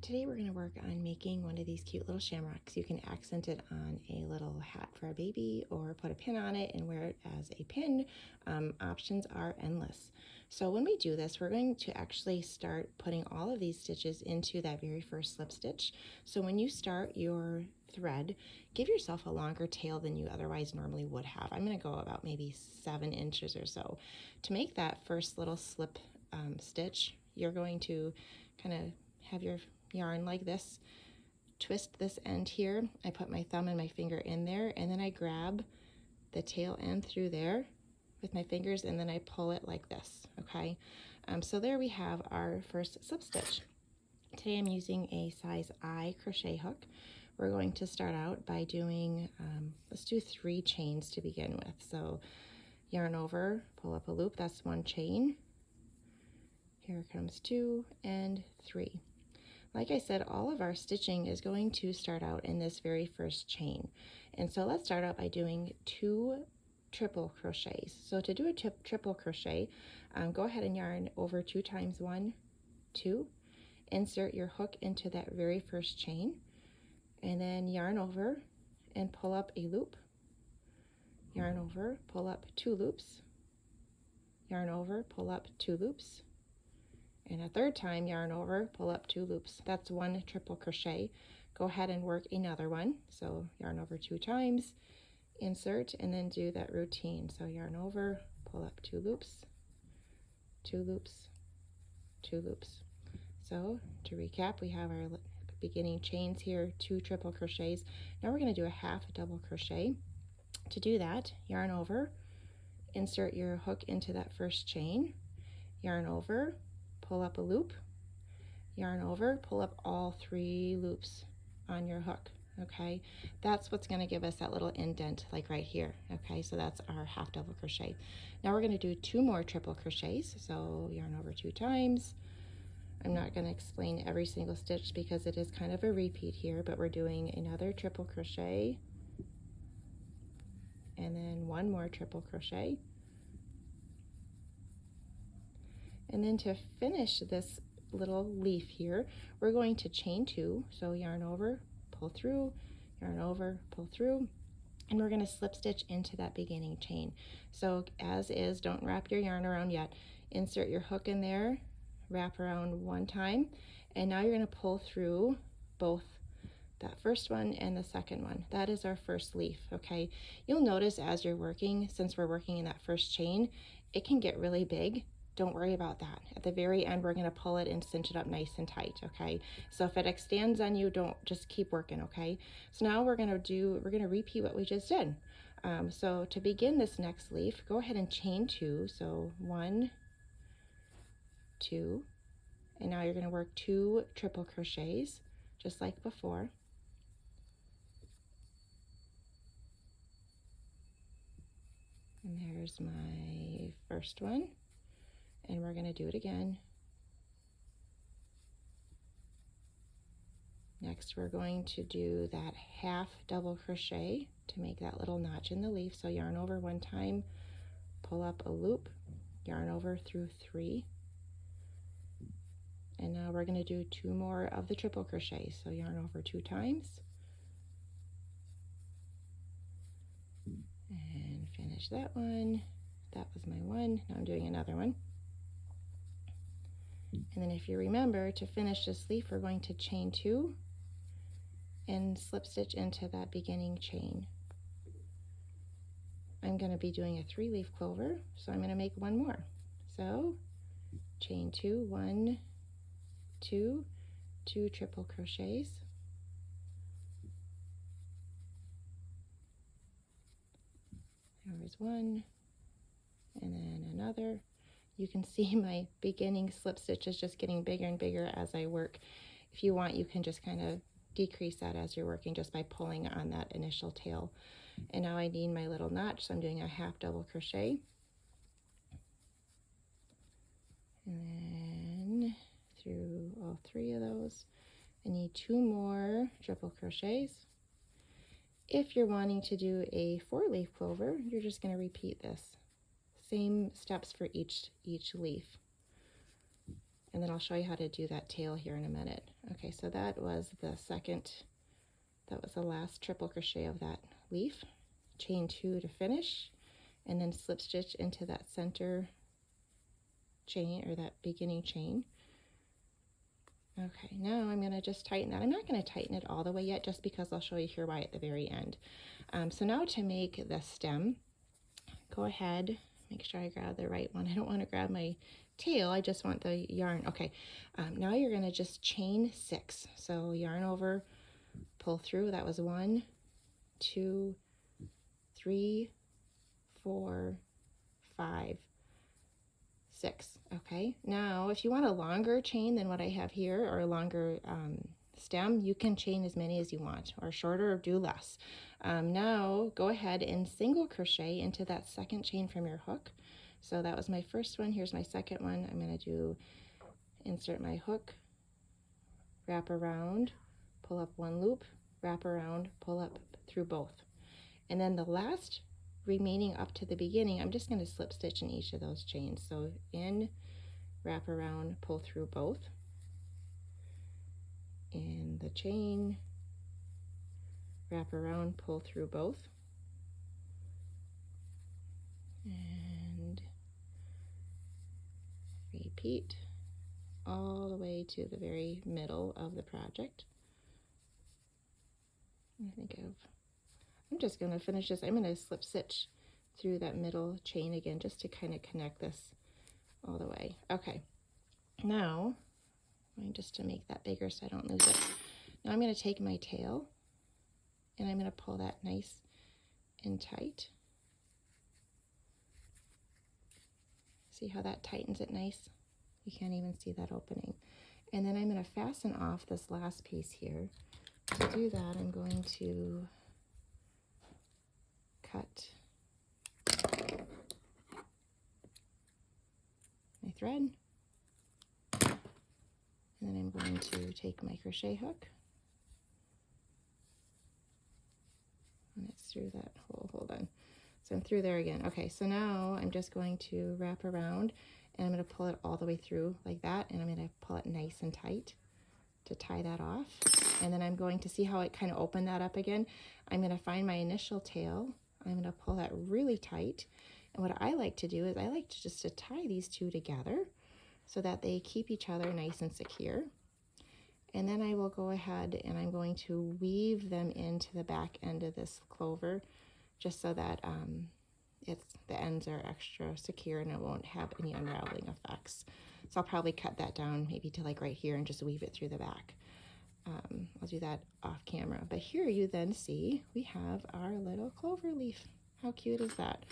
Today we're going to work on making one of these cute little shamrocks. You can accent it on a little hat for a baby or put a pin on it and wear it as a pin. Options are endless. So when we do this, we're going to actually start putting all of these stitches into that very first slip stitch. So when you start your thread, give yourself a longer tail than you otherwise normally would have. I'm going to go about maybe 7 inches or so. To make that first little slip stitch, you're going to kind of have your yarn like this, twist this end here. I put my thumb and my finger in there, and then I grab the tail end through there with my fingers, and then I pull it like this, okay? So there we have our first slip stitch. Today I'm using a size I crochet hook. We're going to start out by doing, let's do 3 chains to begin with. So yarn over, pull up a loop, that's 1 chain. Here comes 2 and 3. Like I said, all of our stitching is going to start out in this very first chain. And so let's start out by doing 2 triple crochets. So to do a triple crochet, go ahead and yarn over 2 times 1, 2, insert your hook into that very first chain, and then yarn over and pull up a loop, yarn over, pull up 2 loops, yarn over, pull up 2 loops, and a third time yarn over, pull up 2 loops. That's 1 triple crochet. Go ahead and work another one. So yarn over 2 times, insert, and then do that routine. So yarn over, pull up 2 loops, 2 loops, 2 loops. So to recap, we have our beginning chains here, 2 triple crochets. Now we're going to do a half double crochet. To do that, yarn over, insert your hook into that first chain, yarn over, pull up a loop, yarn over, pull up all 3 loops on your hook, okay? That's what's going to give us that little indent like right here, okay? So that's our half double crochet. Now we're going to do 2 more triple crochets. So yarn over 2 times. I'm not going to explain every single stitch because it is kind of a repeat here, but we're doing another triple crochet and then 1 more triple crochet. And then to finish this little leaf here, we're going to chain 2. So yarn over, pull through, yarn over, pull through, and we're going to slip stitch into that beginning chain. So as is, don't wrap your yarn around yet. Insert your hook in there, wrap around 1 time, and now you're going to pull through both that first one and the second one. That is our first leaf, okay? You'll notice as you're working, since we're working in that first chain, it can get really big. Don't worry about that. At the very end, we're going to pull it and cinch it up nice and tight, okay? So if it extends on you, don't, just keep working, okay? So now we're going to repeat what we just did. So to begin this next leaf, go ahead and chain 2. So 1, 2, and now you're going to work 2 triple crochets, just like before. And there's my first one. And we're going to do it again. Next, we're going to do that half double crochet to make that little notch in the leaf. So yarn over 1 time, pull up a loop, yarn over through 3. And now we're going to do 2 more of the triple crochet. So yarn over 2 times. And finish that one. That was my one. Now I'm doing another one. And then if you remember, to finish this leaf, we're going to chain 2 and slip stitch into that beginning chain. I'm going to be doing a 3-leaf clover, so I'm going to make 1 more. So chain 2, 1, 2, 2 triple crochets. There was 1, and then another. You can see my beginning slip stitch is just getting bigger and bigger as I work. If you want, you can just kind of decrease that as you're working just by pulling on that initial tail. And now I need my little notch, so I'm doing a half double crochet. And then through all 3 of those, I need 2 more triple crochets. If you're wanting to do a 4-leaf clover, you're just going to repeat this. Same steps for each leaf. And then I'll show you how to do that tail here in a minute. Okay, so that was the last triple crochet of that leaf. Chain 2 to finish, and then slip stitch into that center chain, or that beginning chain. Okay, now I'm going to just tighten that. I'm not going to tighten it all the way yet, just because I'll show you here why at the very end. So now to make the stem, go ahead, make sure I grab the right one. I don't want to grab my tail, I just want the yarn. Okay, now you're going to just chain 6. So yarn over, pull through. That was 1, 2, 3, 4, 5, 6. Okay, now if you want a longer chain than what I have here, or a longer stem, you can chain as many as you want, or shorter, or do less. Now go ahead and single crochet into that second chain from your hook. So that was my first one. Here's my second one. I'm going to do insert my hook, wrap around, pull up 1 loop, wrap around, pull up through both. And then the last remaining up to the beginning, I'm just going to slip stitch in each of those chains. So in, wrap around, pull through both, in the chain, wrap around, pull through both, and repeat all the way to the very middle of the project. I'm just going to finish this. I'm going to slip stitch through that middle chain again, just to kind of connect this all the way. Okay, now just to make that bigger so I don't lose it. Now I'm going to take my tail and I'm going to pull that nice and tight. See how that tightens it nice? You can't even see that opening. And then I'm going to fasten off this last piece here. To do that, I'm going to cut my thread, and then I'm going to take my crochet hook, and it's through that hole. Hold on. So I'm through there again. Okay, so now I'm just going to wrap around, and I'm going to pull it all the way through like that, and I'm going to pull it nice and tight to tie that off. And then I'm going to see how it kind of opened that up again. I'm going to find my initial tail. I'm going to pull that really tight. And what I like to do is I like to just to tie these two together so that they keep each other nice and secure. And then I will go ahead and I'm going to weave them into the back end of this clover, just so that the ends are extra secure and it won't have any unraveling effects. So I'll probably cut that down maybe to like right here and just weave it through the back. I'll do that off camera. But here you then see we have our little clover leaf. How cute is that?